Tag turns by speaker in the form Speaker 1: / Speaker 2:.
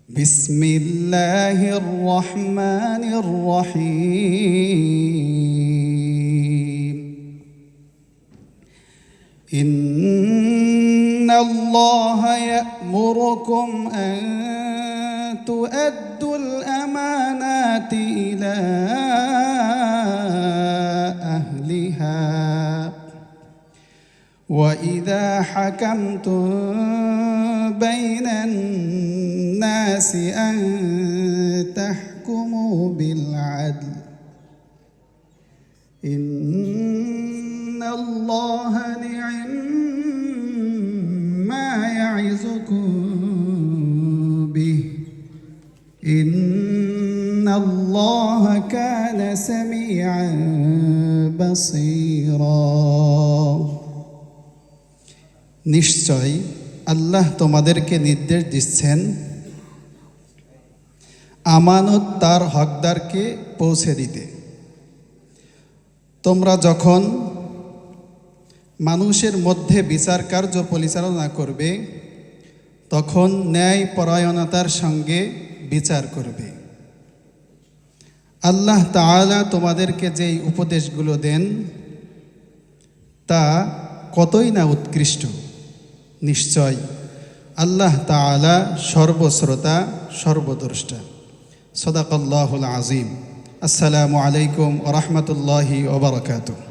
Speaker 1: بسم الله الرحمن الرحيم إن الله يأمركم أن تؤدوا الأمانات إلى أهلها وإذا حكمتم بين الناس أن تحكموا بالعدل إن الله نعم ما يعظكم به إن الله كان سميعا بصيرا নিশ্চয় আল্লাহ তোমাদেরকে নির্দেশ দিচ্ছেন আমানত তার হকদারকে পৌঁছে দিতে। তোমরা যখন মানুষের মধ্যে বিচার কার্য পরিচালনা করবে তখন ন্যায় পরায়ণতার সঙ্গে বিচার করবে। আল্লাহ তাআলা তোমাদেরকে যেই উপদেশগুলো দেন তা কতই না উৎকৃষ্ট। নিশ্চয় আল্লাহ তাআলা সর্বশ্রোতা সর্বদ্রষ্টা। সাদাকাল্লাহুল আযীম। আসসালামু আলাইকুম ওয়া রাহমাতুল্লাহি ওয়া বারাকাতুহু।